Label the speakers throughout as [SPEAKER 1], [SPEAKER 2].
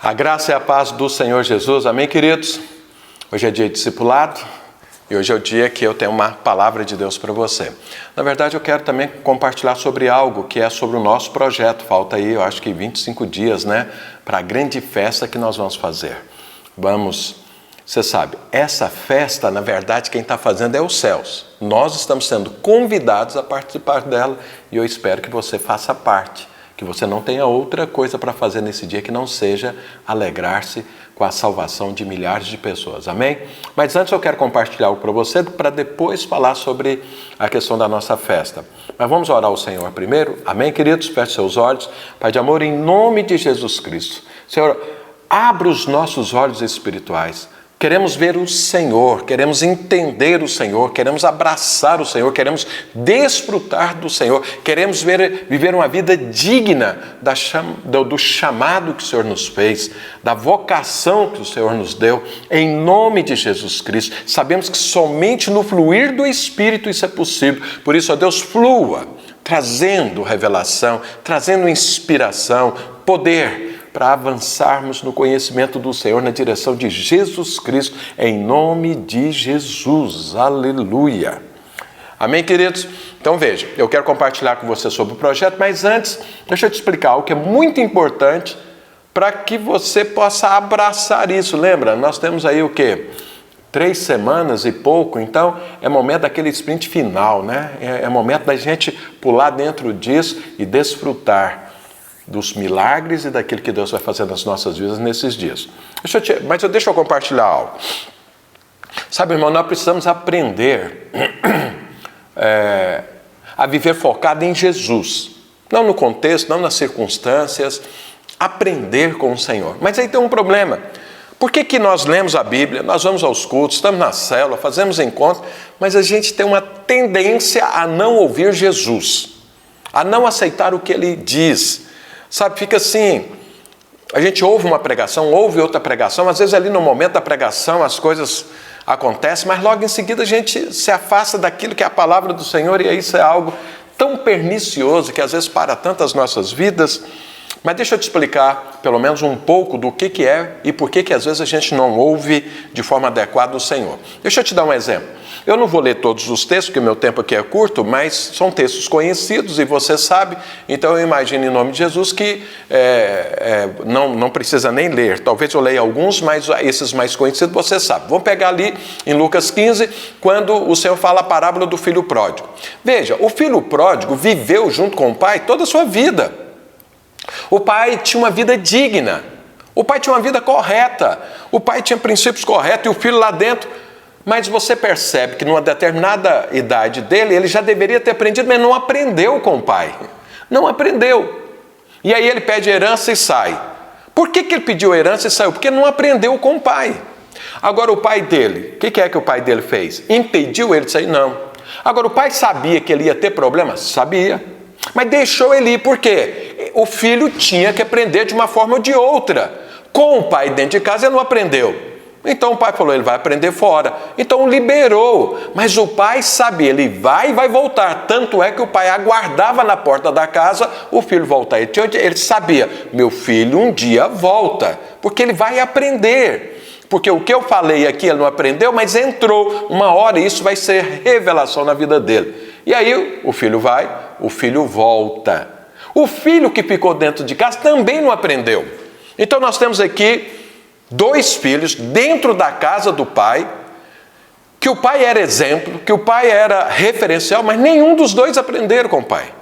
[SPEAKER 1] A graça e a paz do Senhor Jesus, amém, queridos? Hoje é dia de discipulado e hoje é o dia que eu tenho uma palavra de Deus para você. Na verdade, eu quero também compartilhar sobre algo que é sobre o nosso projeto. Falta aí, eu acho que 25 dias, para a grande festa que nós vamos fazer. Você sabe, essa festa, na verdade, quem está fazendo é os céus. Nós estamos sendo convidados a participar dela e eu espero que você faça parte. Que você não tenha outra coisa para fazer nesse dia que não seja alegrar-se com a salvação de milhares de pessoas, amém? Mas antes eu quero compartilhar algo para você, para depois falar sobre a questão da nossa festa. Mas vamos orar ao Senhor primeiro, amém, queridos? Feche seus olhos. Pai de amor, em nome de Jesus Cristo, Senhor, abra os nossos olhos espirituais. Queremos ver o Senhor, queremos entender o Senhor, queremos abraçar o Senhor, queremos desfrutar do Senhor, queremos viver uma vida digna do chamado que o Senhor nos fez, da vocação que o Senhor nos deu, em nome de Jesus Cristo. Sabemos que somente no fluir do Espírito isso é possível, por isso, ó Deus, flua, trazendo revelação, trazendo inspiração, poder, para avançarmos no conhecimento do Senhor, na direção de Jesus Cristo, em nome de Jesus. Aleluia. Amém, queridos? Então veja, eu quero compartilhar com você sobre o projeto, mas antes, deixa eu te explicar algo que é muito importante para que você possa abraçar isso. Lembra, nós temos aí o quê? 3 semanas e pouco, então é momento daquele sprint final, É momento da gente pular dentro disso e desfrutar dos milagres e daquilo que Deus vai fazer nas nossas vidas nesses dias. Deixa eu compartilhar algo. Sabe, irmão, nós precisamos aprender a viver focado em Jesus. Não no contexto, não nas circunstâncias. Aprender com o Senhor. Mas aí tem um problema. Por que nós lemos a Bíblia, nós vamos aos cultos, estamos na célula, fazemos encontros, mas a gente tem uma tendência a não ouvir Jesus, a não aceitar o que Ele diz. Sabe, fica assim, a gente ouve uma pregação, ouve outra pregação, às vezes ali no momento da pregação as coisas acontecem, mas logo em seguida a gente se afasta daquilo que é a palavra do Senhor e aí isso é algo tão pernicioso que às vezes para tantas nossas vidas. Mas deixa eu te explicar pelo menos um pouco do que é e por que às vezes a gente não ouve de forma adequada o Senhor. Deixa eu te dar um exemplo. Eu não vou ler todos os textos, porque meu tempo aqui é curto, mas são textos conhecidos e você sabe, então eu imagino em nome de Jesus que não precisa nem ler. Talvez eu leia alguns, mas esses mais conhecidos você sabe. Vamos pegar ali em Lucas 15, quando o Senhor fala a parábola do filho pródigo. Veja, o filho pródigo viveu junto com o pai toda a sua vida. O pai tinha uma vida digna, o pai tinha uma vida correta, o pai tinha princípios corretos e o filho lá dentro. Mas você percebe que numa determinada idade dele, ele já deveria ter aprendido, mas não aprendeu com o pai. Não aprendeu. E aí ele pede herança e sai. Por que ele pediu herança e saiu? Porque não aprendeu com o pai. Agora o pai dele, o que é que o pai dele fez? Impediu ele de sair? Não. Agora o pai sabia que ele ia ter problemas? Sabia. Mas deixou ele ir, por quê? O filho tinha que aprender de uma forma ou de outra. Com o pai dentro de casa, ele não aprendeu. Então o pai falou, ele vai aprender fora. Então liberou. Mas o pai sabia, ele vai e vai voltar. Tanto é que o pai aguardava na porta da casa o filho voltar. Ele sabia, meu filho um dia volta, porque ele vai aprender. Porque o que eu falei aqui ele não aprendeu, mas entrou uma hora e isso vai ser revelação na vida dele. E aí o filho vai, o filho volta. O filho que ficou dentro de casa também não aprendeu. Então nós temos aqui 2 filhos dentro da casa do pai, que o pai era exemplo, que o pai era referencial, mas nenhum dos 2 aprenderam com o pai.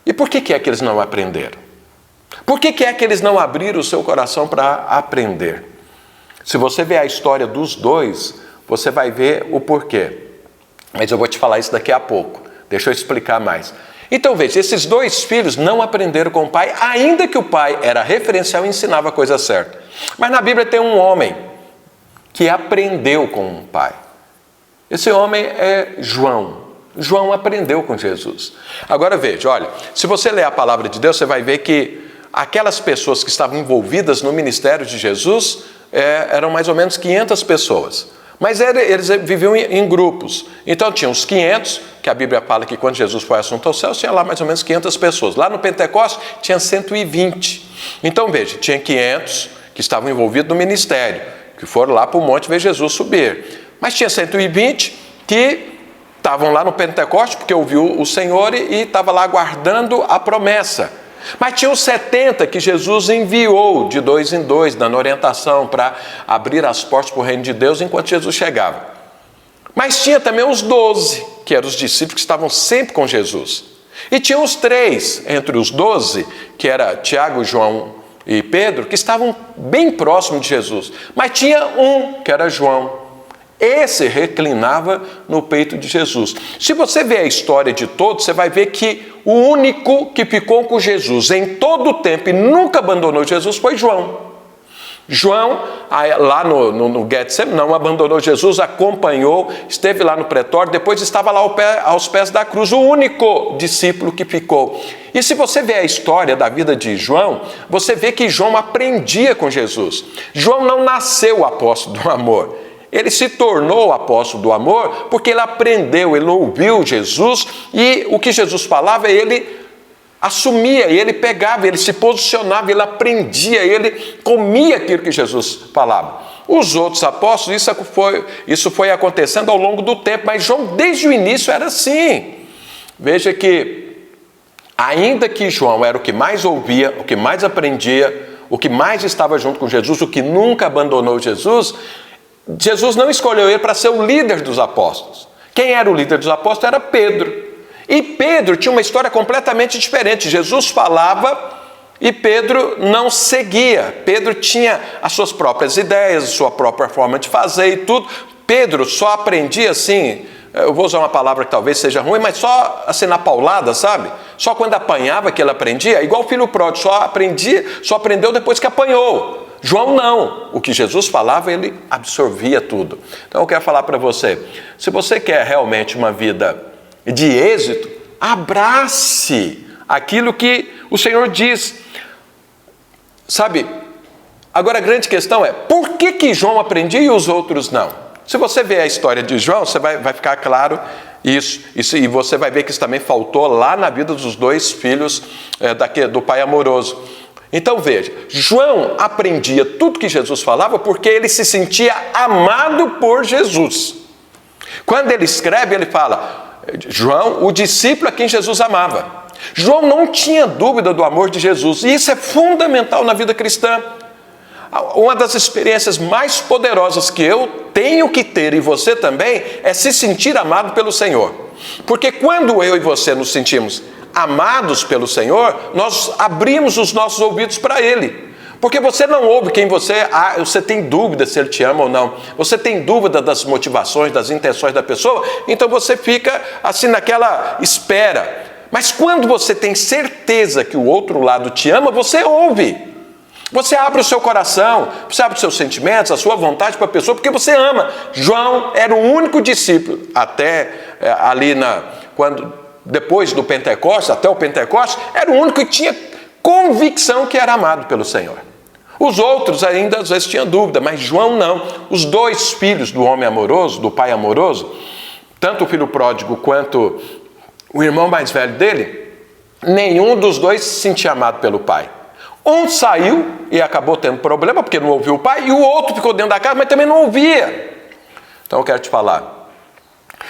[SPEAKER 1] E por que é que eles não aprenderam? Por que é que eles não abriram o seu coração para aprender? Se você ver a história dos 2, você vai ver o porquê. Mas eu vou te falar isso daqui a pouco. Deixa eu explicar mais. Então veja, esses 2 filhos não aprenderam com o pai, ainda que o pai era referencial e ensinava a coisa certa. Mas na Bíblia tem um homem que aprendeu com o pai. Esse homem é João. João aprendeu com Jesus. Agora veja, olha, se você ler a palavra de Deus, você vai ver que aquelas pessoas que estavam envolvidas no ministério de Jesus eram mais ou menos 500 pessoas. Mas eles viviam em grupos. Então tinha os 500, que a Bíblia fala que quando Jesus foi assunto ao céu, tinha lá mais ou menos 500 pessoas. Lá no Pentecostes tinha 120. Então veja, tinha 500 que estavam envolvidos no ministério, que foram lá para o monte ver Jesus subir. Mas tinha 120 que estavam lá no Pentecoste, porque ouviu o Senhor e estava lá aguardando a promessa. Mas tinha os 70 que Jesus enviou de 2 em 2, dando orientação para abrir as portas para o reino de Deus enquanto Jesus chegava. Mas tinha também os 12, que eram os discípulos que estavam sempre com Jesus. E tinha os 3 entre os 12, que era Tiago, João e Pedro, que estavam bem próximos de Jesus. Mas tinha um, que era João. Esse reclinava no peito de Jesus. Se você ver a história de todos, você vai ver que o único que ficou com Jesus em todo o tempo e nunca abandonou Jesus foi João. João, lá no Getsemane, não abandonou Jesus, acompanhou, esteve lá no pretório, depois estava lá aos pés da cruz, o único discípulo que ficou. E se você ver a história da vida de João, você vê que João aprendia com Jesus. João não nasceu apóstolo do amor. Ele se tornou apóstolo do amor porque ele aprendeu, ele ouviu Jesus e o que Jesus falava, ele assumia, ele pegava, ele se posicionava, ele aprendia, ele comia aquilo que Jesus falava. Os outros apóstolos, isso foi acontecendo ao longo do tempo, mas João desde o início era assim. Veja que, ainda que João era o que mais ouvia, o que mais aprendia, o que mais estava junto com Jesus, o que nunca abandonou Jesus, Jesus não escolheu ele para ser o líder dos apóstolos. Quem era o líder dos apóstolos era Pedro. E Pedro tinha uma história completamente diferente. Jesus falava e Pedro não seguia. Pedro tinha as suas próprias ideias, a sua própria forma de fazer e tudo. Pedro só aprendia assim, eu vou usar uma palavra que talvez seja ruim, mas só assim na paulada, sabe? Só quando apanhava que ele aprendia, igual o filho pródigo, só aprendeu depois que apanhou. João não, o que Jesus falava, ele absorvia tudo. Então eu quero falar para você, se você quer realmente uma vida de êxito, abrace aquilo que o Senhor diz. Sabe, agora a grande questão é, por que João aprendia e os outros não? Se você ver a história de João, você vai ficar claro isso, e você vai ver que isso também faltou lá na vida dos 2 filhos do pai amoroso. Então veja, João aprendia tudo que Jesus falava porque ele se sentia amado por Jesus. Quando ele escreve, ele fala, João, o discípulo a quem Jesus amava. João não tinha dúvida do amor de Jesus, e isso é fundamental na vida cristã. Uma das experiências mais poderosas que eu tenho que ter, e você também, é se sentir amado pelo Senhor. Porque quando eu e você nos sentimos amados pelo Senhor, nós abrimos os nossos ouvidos para Ele. Porque você não ouve quem você tem dúvida se Ele te ama ou não. Você tem dúvida das motivações, das intenções da pessoa, então você fica assim naquela espera. Mas quando você tem certeza que o outro lado te ama, você ouve. Você abre o seu coração, você abre os seus sentimentos, a sua vontade para a pessoa, porque você ama. João era o único discípulo, até depois do Pentecostes, até o Pentecostes, era o único que tinha convicção que era amado pelo Senhor. Os outros ainda às vezes tinham dúvida, mas João não. Os 2 filhos do homem amoroso, do pai amoroso, tanto o filho pródigo quanto o irmão mais velho dele, nenhum dos 2 se sentia amado pelo pai. Um saiu e acabou tendo problema porque não ouviu o pai, e o outro ficou dentro da casa, mas também não ouvia. Então eu quero te falar,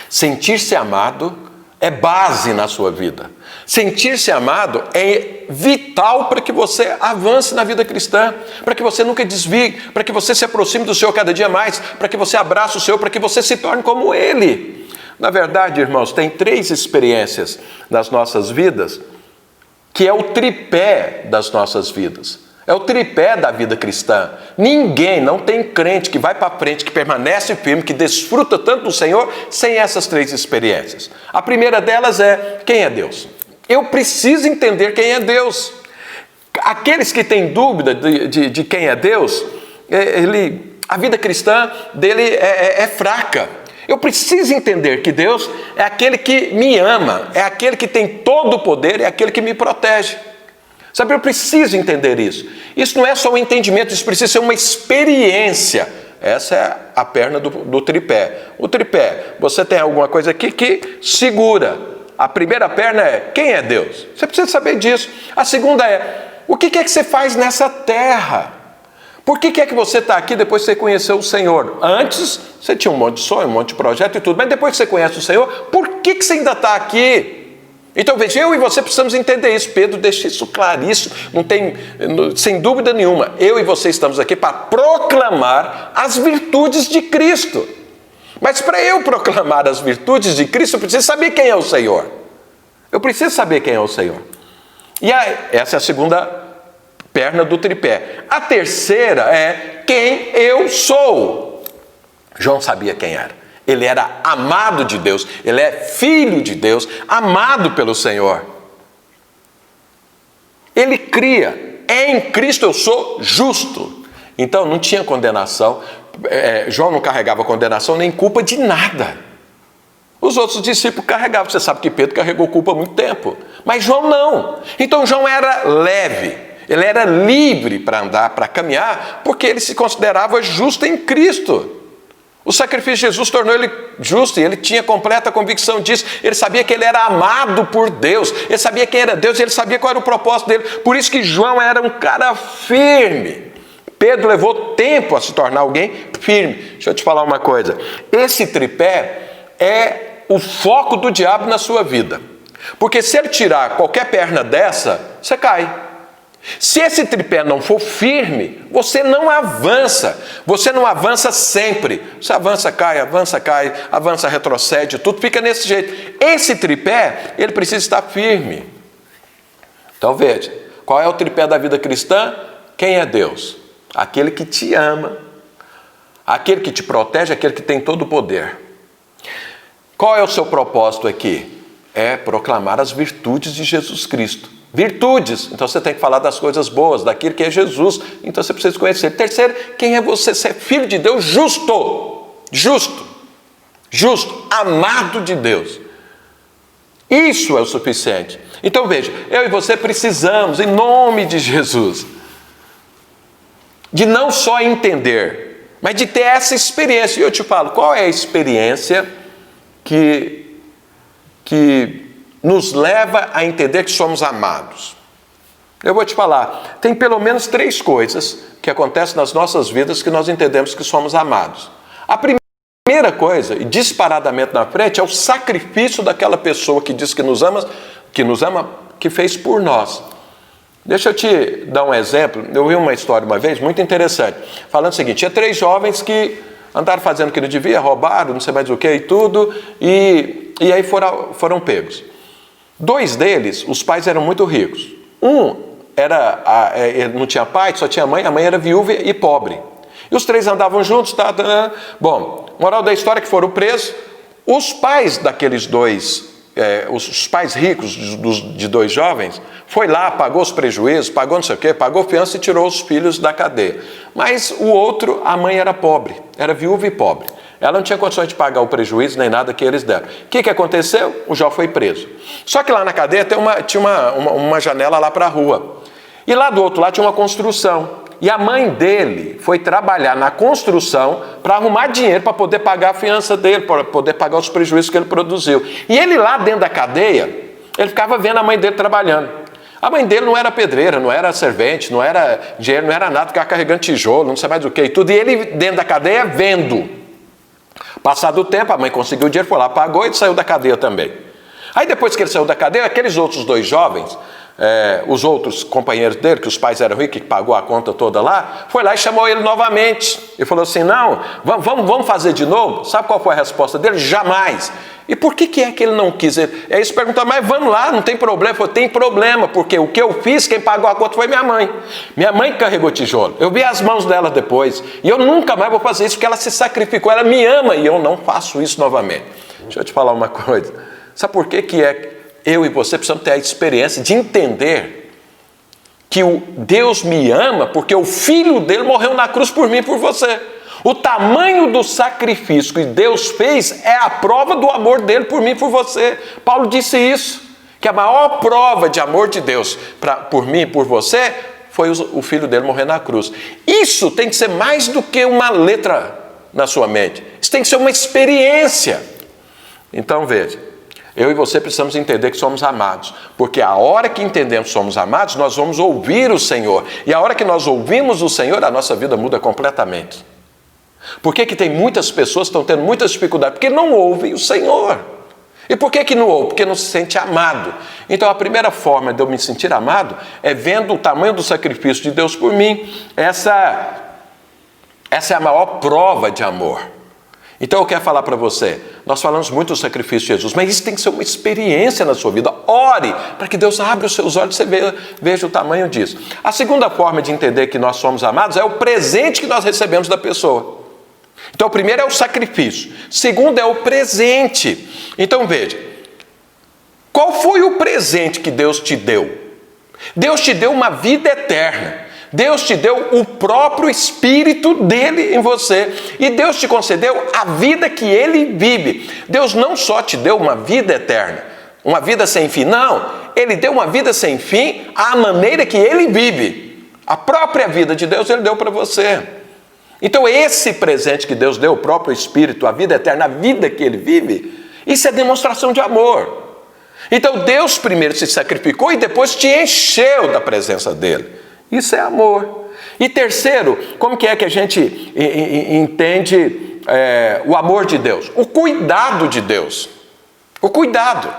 [SPEAKER 1] sentir-se amado é base na sua vida. Sentir-se amado é vital para que você avance na vida cristã, para que você nunca desvie, para que você se aproxime do Senhor cada dia mais, para que você abrace o Senhor, para que você se torne como Ele. Na verdade, irmãos, tem 3 experiências nas nossas vidas que é o tripé das nossas vidas. É o tripé da vida cristã. Ninguém, não tem crente que vai para frente, que permanece firme, que desfruta tanto do Senhor, sem essas 3 experiências. A primeira delas é, quem é Deus? Eu preciso entender quem é Deus. Aqueles que têm dúvida de quem é Deus, a vida cristã dele é fraca. Eu preciso entender que Deus é aquele que me ama, é aquele que tem todo o poder, é aquele que me protege. Sabe, eu preciso entender isso. Isso não é só um entendimento, isso precisa ser uma experiência. Essa é a perna do tripé. O tripé, você tem alguma coisa aqui que segura. A primeira perna é, quem é Deus? Você precisa saber disso. A segunda é, o que é que você faz nessa terra? Por que é que você está aqui depois que você conheceu o Senhor? Antes, você tinha um monte de sonho, um monte de projeto e tudo, mas depois que você conhece o Senhor, por que você ainda está aqui? Então, veja, eu e você precisamos entender isso. Pedro deixa isso claríssimo, sem dúvida nenhuma. Eu e você estamos aqui para proclamar as virtudes de Cristo. Mas para eu proclamar as virtudes de Cristo, eu preciso saber quem é o Senhor. Eu preciso saber quem é o Senhor. E essa é a segunda perna do tripé. A terceira é quem eu sou. João sabia quem era. Ele era amado de Deus. Ele é filho de Deus, amado pelo Senhor. Ele cria. Em Cristo eu sou justo. Então não tinha condenação. João não carregava condenação nem culpa de nada. Os outros discípulos carregavam. Você sabe que Pedro carregou culpa há muito tempo. Mas João não. Então João era leve. Ele era livre para andar, para caminhar, porque ele se considerava justo em Cristo. O sacrifício de Jesus tornou ele justo e ele tinha completa convicção disso. Ele sabia que ele era amado por Deus. Ele sabia quem era Deus e ele sabia qual era o propósito dele. Por isso que João era um cara firme. Pedro levou tempo a se tornar alguém firme. Deixa eu te falar uma coisa. Esse tripé é o foco do diabo na sua vida. Porque se ele tirar qualquer perna dessa, você cai. Se esse tripé não for firme, você não avança. Você não avança sempre. Você avança, cai, avança, retrocede, tudo fica nesse jeito. Esse tripé, ele precisa estar firme. Então veja, qual é o tripé da vida cristã? Quem é Deus? Aquele que te ama, aquele que te protege, aquele que tem todo o poder. Qual é o seu propósito aqui? É proclamar as virtudes de Jesus Cristo. Virtudes, então você tem que falar das coisas boas, daquilo que é Jesus, então você precisa conhecer. Terceiro, quem é você? Você é filho de Deus justo, amado de Deus. Isso é o suficiente. Então veja, eu e você precisamos, em nome de Jesus, de não só entender, mas de ter essa experiência. E eu te falo, qual é a experiência que nos leva a entender que somos amados? Eu vou te falar, tem pelo menos 3 coisas que acontecem nas nossas vidas que nós entendemos que somos amados. A primeira coisa, e disparadamente na frente, é o sacrifício daquela pessoa que diz que nos ama, que fez por nós. Deixa eu te dar um exemplo. Eu vi uma história uma vez, muito interessante, falando o seguinte: tinha 3 jovens que andaram fazendo o que não devia, roubaram, não sei mais o que e tudo, e aí foram pegos. 2 deles, os pais eram muito ricos. Um ele não tinha pai, só tinha mãe, a mãe era viúva e pobre. E os 3 andavam juntos, Bom, moral da história é que foram presos. Os pais daqueles 2, os pais ricos de 2 jovens, foi lá, pagou os prejuízos, pagou não sei o quê, pagou fiança e tirou os filhos da cadeia. Mas o outro, a mãe era pobre, era viúva e pobre. Ela não tinha condições de pagar o prejuízo nem nada que eles deram. O que aconteceu? O Jó foi preso. Só que lá na cadeia tinha uma janela lá para a rua. E lá do outro lado tinha uma construção. E a mãe dele foi trabalhar na construção para arrumar dinheiro para poder pagar a fiança dele, para poder pagar os prejuízos que ele produziu. E ele lá dentro da cadeia, ele ficava vendo a mãe dele trabalhando. A mãe dele não era pedreira, não era servente, não era engenheiro, não era nada, ficava carregando tijolo, não sei mais o que e tudo. E ele dentro da cadeia vendo. Passado o tempo, a mãe conseguiu o dinheiro, foi lá, pagou e saiu da cadeia também. Aí depois que ele saiu da cadeia, aqueles outros 2 jovens, os outros companheiros dele, que os pais eram ricos, que pagou a conta toda lá, foi lá e chamou ele novamente. E falou assim: não, vamos fazer de novo? Sabe qual foi a resposta dele? Jamais. E por que é que ele não quis? Eles perguntaram: mas vamos lá, não tem problema. Ele falou: tem problema, porque o que eu fiz, quem pagou a conta foi minha mãe. Minha mãe carregou tijolo. Eu vi as mãos dela depois. E eu nunca mais vou fazer isso, porque ela se sacrificou, ela me ama e eu não faço isso novamente. Deixa eu te falar uma coisa. Sabe por que eu e você precisamos ter a experiência de entender que o Deus me ama porque o Filho dele morreu na cruz por mim e por você. O tamanho do sacrifício que Deus fez é a prova do amor dele por mim e por você. Paulo disse isso, que a maior prova de amor de Deus por mim e por você foi o Filho dele morrer na cruz. Isso tem que ser mais do que uma letra na sua mente. Isso tem que ser uma experiência. Então veja, Eu e você precisamos entender que somos amados, porque a hora que entendemos que somos amados, nós vamos ouvir o Senhor. E a hora que nós ouvimos o Senhor, a nossa vida muda completamente. Por que tem muitas pessoas que estão tendo muitas dificuldades? Porque não ouvem o Senhor. E por que não ouve? Porque não se sente amado. Então a primeira forma de eu me sentir amado é vendo o tamanho do sacrifício de Deus por mim. Essa é a maior prova de amor. Então eu quero falar para você, nós falamos muito do sacrifício de Jesus, mas isso tem que ser uma experiência na sua vida. Ore para que Deus abra os seus olhos e você veja o tamanho disso. A segunda forma de entender que nós somos amados é o presente que nós recebemos da pessoa. Então o primeiro é o sacrifício, o segundo é o presente. Então veja, qual foi o presente que Deus te deu? Deus te deu uma vida eterna. Deus te deu o próprio Espírito dele em você. E Deus te concedeu a vida que ele vive. Deus não só te deu uma vida eterna, uma vida sem fim. Não, ele deu uma vida sem fim à maneira que ele vive. A própria vida de Deus ele deu para você. Então esse presente que Deus deu, o próprio Espírito, a vida eterna, a vida que ele vive, isso é demonstração de amor. Então Deus primeiro se sacrificou e depois te encheu da presença dele. Isso é amor. E terceiro, como que é que a gente entende o amor de Deus? O cuidado de Deus. O cuidado.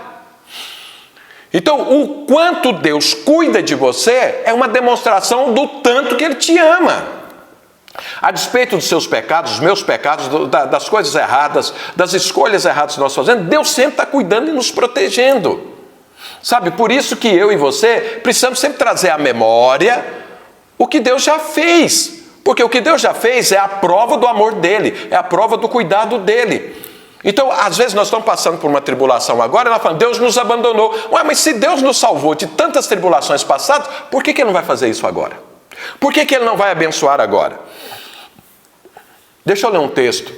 [SPEAKER 1] Então, o quanto Deus cuida de você é uma demonstração do tanto que Ele te ama. A despeito dos seus pecados, dos meus pecados, das coisas erradas, das escolhas erradas que nós fazemos, Deus sempre está cuidando e nos protegendo. Sabe, por isso que eu e você precisamos sempre trazer à memória o que Deus já fez. Porque o que Deus já fez é a prova do amor dele, é a prova do cuidado dele. Então, às vezes nós estamos passando por uma tribulação agora, e nós falamos, Deus nos abandonou. Ué, mas se Deus nos salvou de tantas tribulações passadas, por que Ele não vai fazer isso agora? Por que Ele não vai abençoar agora? Deixa eu ler um texto.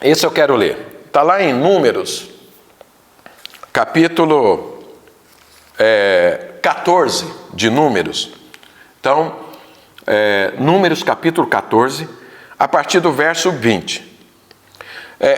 [SPEAKER 1] Esse eu quero ler. Está lá em Números, capítulo 14 de Números. Então, Números capítulo 14, a partir do verso 20.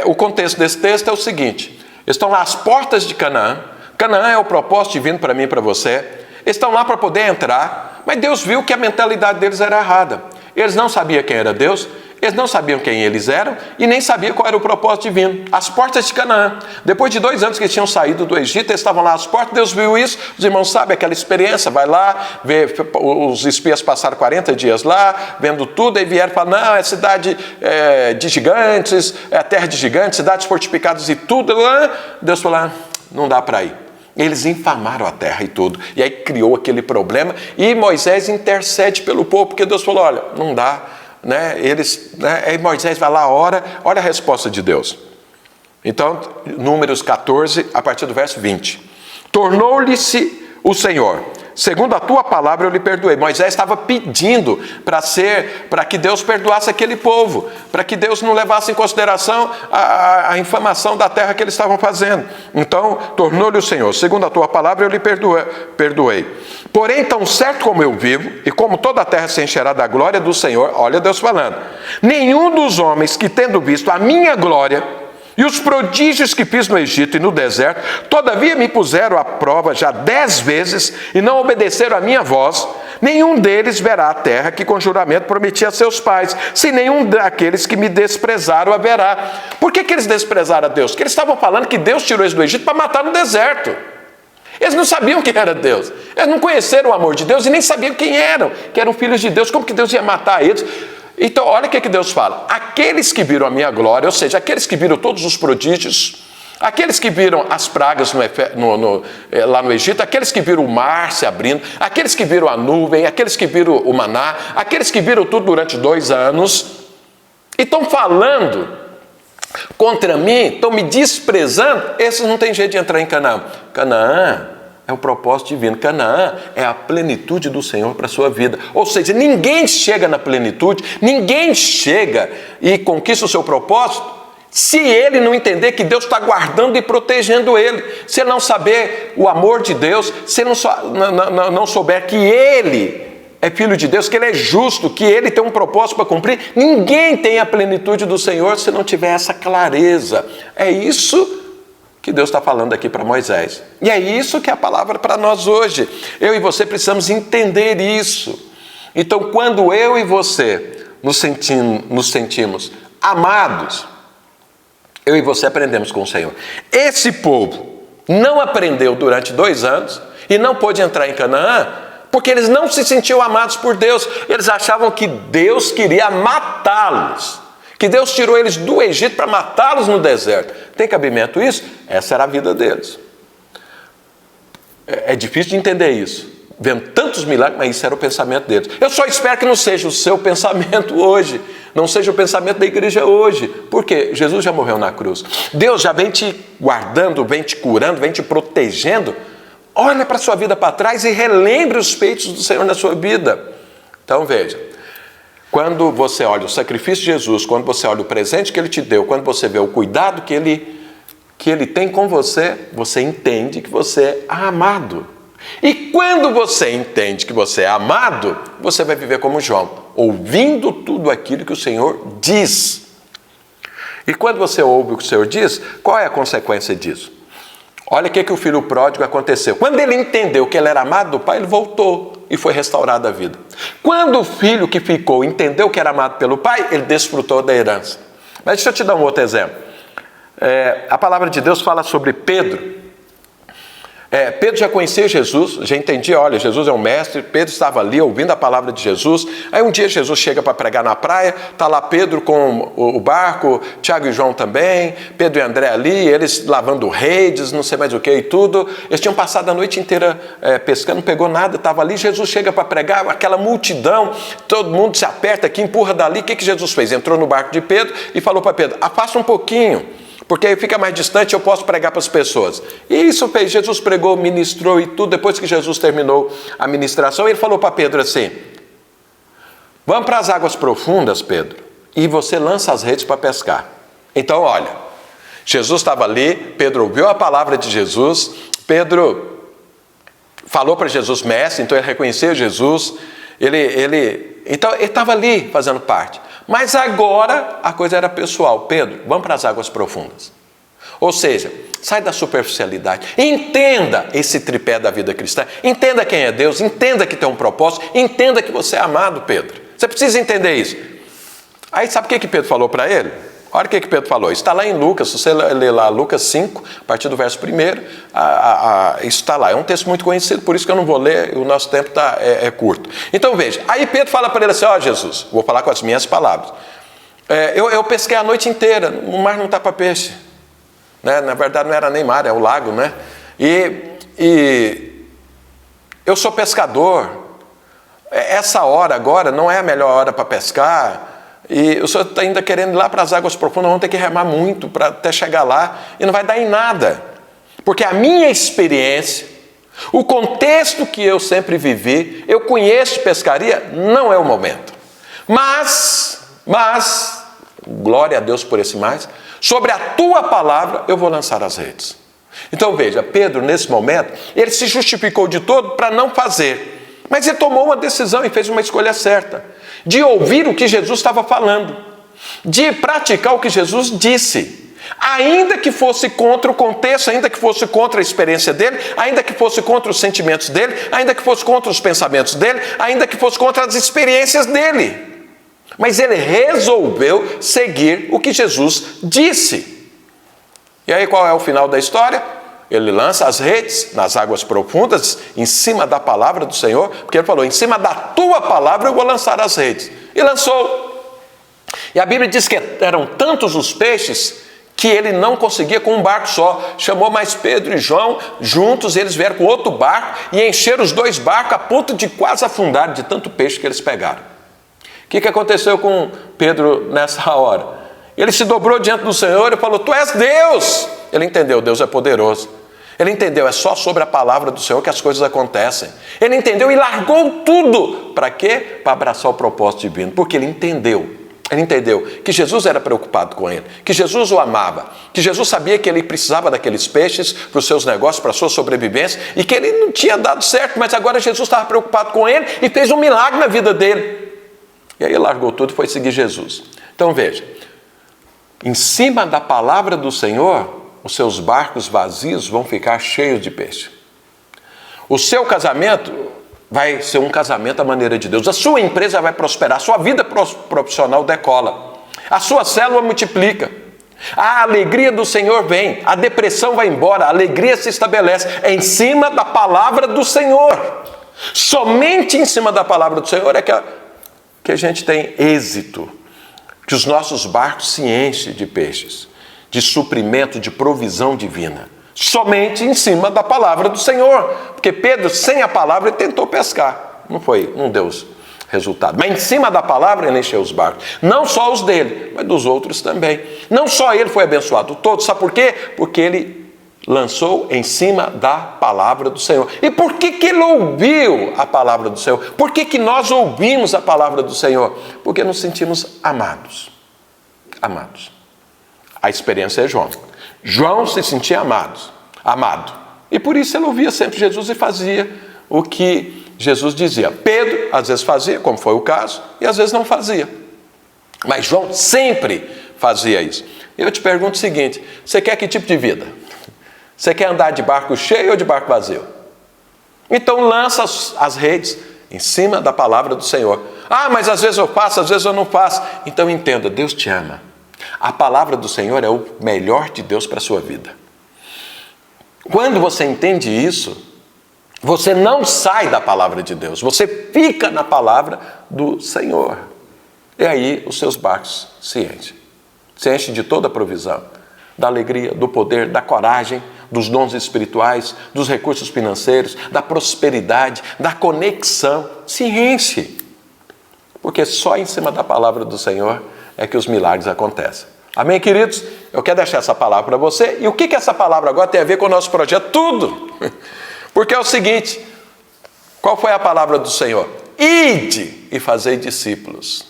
[SPEAKER 1] O contexto desse texto é o seguinte: estão lá as portas de Canaã. Canaã é o propósito divino para mim e para você. Eles estão lá para poder entrar, mas Deus viu que a mentalidade deles era errada. Eles não sabiam quem era Deus, eles não sabiam quem eles eram e nem sabiam qual era o propósito divino. As portas de Canaã. Depois de 2 anos que eles tinham saído do Egito, eles estavam lá às portas, Deus viu isso. Os irmãos sabem aquela experiência, vai lá, vê, os espias passaram 40 dias lá, vendo tudo, e vieram e falaram, não, é cidade de gigantes, é terra de gigantes, cidades fortificadas e tudo. Deus falou, não dá para ir. Eles infamaram a terra e tudo. E aí criou aquele problema e Moisés intercede pelo povo, porque Deus falou, olha, não dá. Aí Moisés vai lá, olha a resposta de Deus. Então, Números 14, a partir do verso 20. Tornou-lhe-se o Senhor, segundo a tua palavra eu lhe perdoei. Moisés estava pedindo para que Deus perdoasse aquele povo, para que Deus não levasse em consideração a infamação da terra que eles estavam fazendo. Então, tornou-lhe o Senhor, segundo a tua palavra eu lhe perdoei. Porém, tão certo como eu vivo, e como toda a terra se encherá da glória do Senhor, olha Deus falando, nenhum dos homens que tendo visto a minha glória e os prodígios que fiz no Egito e no deserto, todavia me puseram à prova já 10 vezes e não obedeceram à minha voz, nenhum deles verá a terra que com juramento prometi a seus pais, se nenhum daqueles que me desprezaram a verá. Por que eles desprezaram a Deus? Porque eles estavam falando que Deus tirou eles do Egito para matar no deserto. Eles não sabiam quem era Deus. Eles não conheceram o amor de Deus e nem sabiam quem eram, que eram filhos de Deus. Como que Deus ia matar eles? Então, olha o que Deus fala. Aqueles que viram a minha glória, ou seja, aqueles que viram todos os prodígios, aqueles que viram as pragas lá no Egito, aqueles que viram o mar se abrindo, aqueles que viram a nuvem, aqueles que viram o maná, aqueles que viram tudo durante 2 anos, e estão falando contra mim, estão me desprezando, esses não tem jeito de entrar em Canaã. Canaã é o propósito divino. Canaã é a plenitude do Senhor para a sua vida. Ou seja, ninguém chega na plenitude, ninguém chega e conquista o seu propósito se ele não entender que Deus está guardando e protegendo ele. Se ele não saber o amor de Deus, se ele não souber que ele é filho de Deus, que ele é justo, que ele tem um propósito para cumprir, ninguém tem a plenitude do Senhor se não tiver essa clareza. É isso que Deus está falando aqui para Moisés. E é isso que é a palavra para nós hoje. Eu e você precisamos entender isso. Então, quando eu e você nos sentimos amados, eu e você aprendemos com o Senhor. Esse povo não aprendeu durante 2 anos e não pôde entrar em Canaã porque eles não se sentiam amados por Deus. Eles achavam que Deus queria matá-los, que Deus tirou eles do Egito para matá-los no deserto. Tem cabimento isso? Essa era a vida deles. É difícil de entender isso, vendo tantos milagres, mas isso era o pensamento deles. Eu só espero que não seja o seu pensamento hoje, não seja o pensamento da igreja hoje. Por quê? Jesus já morreu na cruz. Deus já vem te guardando, vem te curando, vem te protegendo. Olha para a sua vida para trás e relembre os feitos do Senhor na sua vida. Então veja, quando você olha o sacrifício de Jesus, quando você olha o presente que Ele te deu, quando você vê o cuidado que Ele tem com você, você entende que você é amado. E quando você entende que você é amado, você vai viver como João, ouvindo tudo aquilo que o Senhor diz. E quando você ouve o que o Senhor diz, qual é a consequência disso? Olha o que o filho pródigo aconteceu. Quando ele entendeu que ele era amado do pai, ele voltou e foi restaurado a vida. Quando o filho que ficou entendeu que era amado pelo pai, ele desfrutou da herança. Mas deixa eu te dar um outro exemplo. A palavra de Deus fala sobre Pedro. Pedro já conhecia Jesus, já entendia, olha, Jesus é um mestre. Pedro estava ali ouvindo a palavra de Jesus. Aí um dia Jesus chega para pregar na praia, está lá Pedro com o barco, Tiago e João também, Pedro e André ali, eles lavando redes, não sei mais o que e tudo. Eles tinham passado a noite inteira pescando, não pegou nada, estava ali. Jesus chega para pregar, aquela multidão, todo mundo se aperta aqui, empurra dali. O que Jesus fez? Entrou no barco de Pedro e falou para Pedro, afasta um pouquinho, porque aí fica mais distante, eu posso pregar para as pessoas. E isso fez, Jesus pregou, ministrou e tudo. Depois que Jesus terminou a ministração, ele falou para Pedro assim, vamos para as águas profundas, Pedro, e você lança as redes para pescar. Então, olha, Jesus estava ali, Pedro ouviu a palavra de Jesus, Pedro falou para Jesus, mestre, então ele reconheceu Jesus, então ele estava ali fazendo parte. Mas agora a coisa era pessoal. Pedro, vamos para as águas profundas. Ou seja, sai da superficialidade. Entenda esse tripé da vida cristã. Entenda quem é Deus. Entenda que tem um propósito. Entenda que você é amado, Pedro. Você precisa entender isso. Aí sabe o que Pedro falou para ele? Olha o que Pedro falou. Isso está lá em Lucas. Se você ler lá Lucas 5, a partir do verso 1, isso está lá. É um texto muito conhecido, por isso que eu não vou ler, o nosso tempo é curto. Então veja, aí Pedro fala para ele assim, ó Jesus, vou falar com as minhas palavras. Eu pesquei a noite inteira, o mar não está para peixe. Né? Na verdade não era nem mar, é o lago, né? E eu sou pescador. Essa hora agora não é a melhor hora para pescar. E o senhor está ainda querendo ir lá para as águas profundas, vamos ter que remar muito para até chegar lá, e não vai dar em nada, porque a minha experiência, o contexto que eu sempre vivi, eu conheço pescaria, não é o momento. Mas, glória a Deus por esse mais, sobre a tua palavra eu vou lançar as redes. Então veja, Pedro nesse momento, ele se justificou de todo para não fazer, mas ele tomou uma decisão e fez uma escolha certa, de ouvir o que Jesus estava falando, de praticar o que Jesus disse, ainda que fosse contra o contexto, ainda que fosse contra a experiência dele, ainda que fosse contra os sentimentos dele, ainda que fosse contra os pensamentos dele, ainda que fosse contra as experiências dele. Mas ele resolveu seguir o que Jesus disse. E aí qual é o final da história? Ele lança as redes nas águas profundas, em cima da palavra do Senhor, porque ele falou, em cima da tua palavra eu vou lançar as redes. E lançou. E a Bíblia diz que eram tantos os peixes que ele não conseguia com um barco só. Chamou mais Pedro e João, juntos eles vieram com outro barco e encheram os 2 barcos a ponto de quase afundar de tanto peixe que eles pegaram. O que aconteceu com Pedro nessa hora? Ele se dobrou diante do Senhor e falou, tu és Deus. Ele entendeu, Deus é poderoso. Ele entendeu, é só sobre a palavra do Senhor que as coisas acontecem. Ele entendeu e largou tudo. Para quê? Para abraçar o propósito divino. Porque ele entendeu. Ele entendeu que Jesus era preocupado com ele, que Jesus o amava, que Jesus sabia que ele precisava daqueles peixes para os seus negócios, para a sua sobrevivência, e que ele não tinha dado certo, mas agora Jesus estava preocupado com ele e fez um milagre na vida dele. E aí ele largou tudo e foi seguir Jesus. Então veja, em cima da palavra do Senhor, os seus barcos vazios vão ficar cheios de peixe. O seu casamento vai ser um casamento à maneira de Deus. A sua empresa vai prosperar, a sua vida profissional decola. A sua célula multiplica. A alegria do Senhor vem, a depressão vai embora, a alegria se estabelece em cima da palavra do Senhor. Somente em cima da palavra do Senhor é que a gente tem êxito, que os nossos barcos se enchem de peixes, de suprimento, de provisão divina. Somente em cima da palavra do Senhor. Porque Pedro, sem a palavra, ele tentou pescar. Não deu resultado. Mas em cima da palavra ele encheu os barcos. Não só os dele, mas dos outros também. Não só ele foi abençoado, todos. Sabe por quê? Porque ele lançou em cima da palavra do Senhor. E por que ele ouviu a palavra do Senhor? Por que nós ouvimos a palavra do Senhor? Porque nos sentimos amados. Amados. A experiência é João. João se sentia amado. E por isso ele ouvia sempre Jesus e fazia o que Jesus dizia. Pedro, às vezes fazia, como foi o caso, e às vezes não fazia. Mas João sempre fazia isso. Eu te pergunto o seguinte, você quer que tipo de vida? Você quer andar de barco cheio ou de barco vazio? Então lança as redes em cima da palavra do Senhor. Ah, mas às vezes eu faço, às vezes eu não faço. Então entenda, Deus te ama. A palavra do Senhor é o melhor de Deus para a sua vida. Quando você entende isso, você não sai da palavra de Deus, você fica na palavra do Senhor. E aí os seus barcos se enchem. Se enchem de toda a provisão, da alegria, do poder, da coragem, dos dons espirituais, dos recursos financeiros, da prosperidade, da conexão. Se enche. Porque só em cima da palavra do Senhor é que os milagres acontecem. Amém, queridos? Eu quero deixar essa palavra para você. E o que essa palavra agora tem a ver com o nosso projeto? Tudo! Porque é o seguinte, qual foi a palavra do Senhor? Ide e fazei discípulos.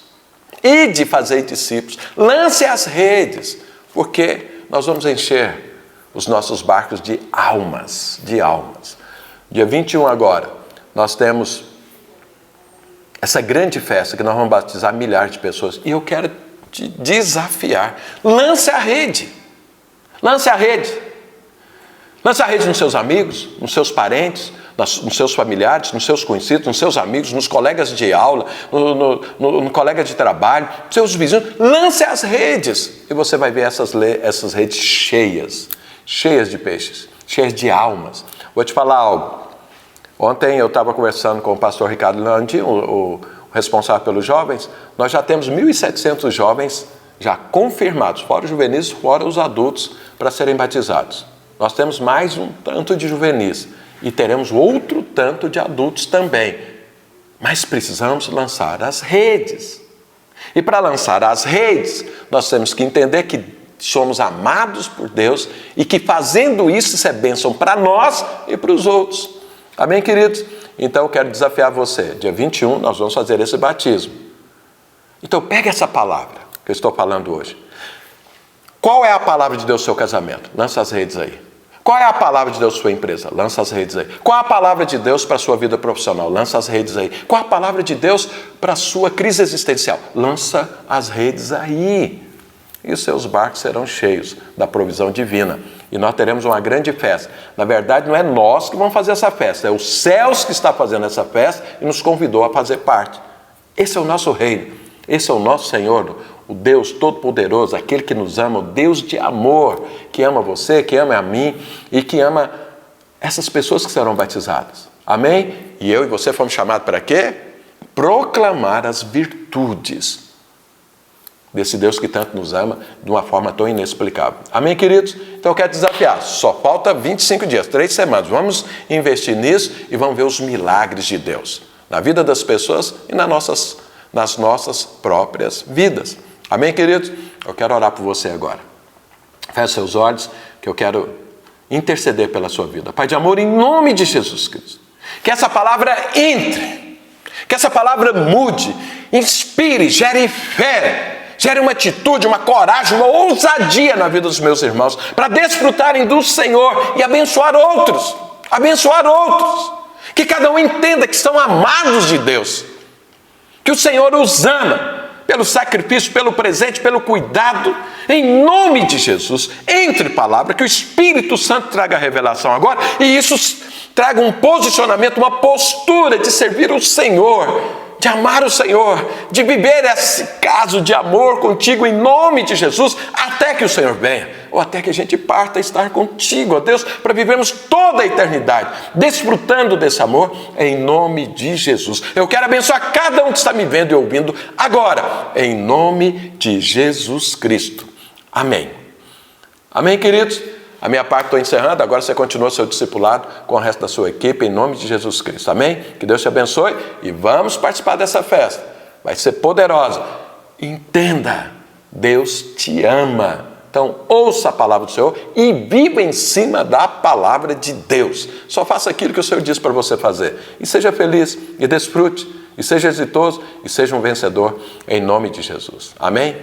[SPEAKER 1] Ide e fazei discípulos. Lance as redes, porque nós vamos encher os nossos barcos de almas, Dia 21 agora, nós temos essa grande festa que nós vamos batizar milhares de pessoas. E eu quero te desafiar. Lance a rede. Lance a rede. Lance a rede nos seus amigos, nos seus parentes, nos seus familiares, nos seus conhecidos, nos seus amigos, nos colegas de aula, no colega de trabalho, nos seus vizinhos. Lance as redes. E você vai ver essas redes cheias de peixes, cheias de almas. Vou te falar algo. Ontem eu estava conversando com o pastor Ricardo Landim, o responsável pelos jovens. Nós já temos 1.700 jovens já confirmados, fora os juvenis, fora os adultos, para serem batizados. Nós temos mais um tanto de juvenis e teremos outro tanto de adultos também. Mas precisamos lançar as redes. E para lançar as redes, nós temos que entender que somos amados por Deus e que fazendo isso é bênção para nós e para os outros. Amém, queridos? Então eu quero desafiar você. Dia 21 nós vamos fazer esse batismo. Então pega essa palavra que eu estou falando hoje. Qual é a palavra de Deus no seu casamento? Lança as redes aí. Qual é a palavra de Deus para sua empresa? Lança as redes aí. Qual é a palavra de Deus para a sua vida profissional? Lança as redes aí. Qual é a palavra de Deus para a sua crise existencial? Lança as redes aí. E os seus barcos serão cheios da provisão divina. E nós teremos uma grande festa. Na verdade, não é nós que vamos fazer essa festa, é os céus que está fazendo essa festa e nos convidou a fazer parte. Esse é o nosso reino, esse é o nosso Senhor, o Deus Todo-Poderoso, aquele que nos ama, o Deus de amor, que ama você, que ama a mim e que ama essas pessoas que serão batizadas. Amém? E eu e você fomos chamados para quê? Proclamar as virtudes desse Deus que tanto nos ama de uma forma tão inexplicável. Amém, queridos? Então eu quero desafiar. Só falta 25 dias, 3 semanas. Vamos investir nisso e vamos ver os milagres de Deus na vida das pessoas e nas nossas próprias vidas. Amém, queridos? Eu quero orar por você agora. Feche seus olhos, que eu quero interceder pela sua vida. Pai de amor, em nome de Jesus Cristo, que essa palavra entre, que essa palavra mude, inspire, gere fé, gere uma atitude, uma coragem, uma ousadia na vida dos meus irmãos, para desfrutarem do Senhor e abençoar outros. Abençoar outros. Que cada um entenda que são amados de Deus. Que o Senhor os ama pelo sacrifício, pelo presente, pelo cuidado, Em nome de Jesus, entre palavra, que o Espírito Santo traga a revelação agora, e isso traga um posicionamento, uma postura de servir o Senhor, de amar o Senhor, de viver esse caso de amor contigo em nome de Jesus, até que o Senhor venha, ou até que a gente parta a estar contigo, ó Deus, para vivermos toda a eternidade, desfrutando desse amor, em nome de Jesus. Eu quero abençoar cada um que está me vendo e ouvindo agora, em nome de Jesus Cristo. Amém. Amém, queridos? A minha parte estou encerrando, agora você continua seu discipulado com o resto da sua equipe, em nome de Jesus Cristo. Amém? Que Deus te abençoe e vamos participar dessa festa. Vai ser poderosa. Entenda, Deus te ama. Então, ouça a palavra do Senhor e viva em cima da palavra de Deus. Só faça aquilo que o Senhor diz para você fazer. E seja feliz, e desfrute, e seja exitoso, e seja um vencedor, em nome de Jesus. Amém?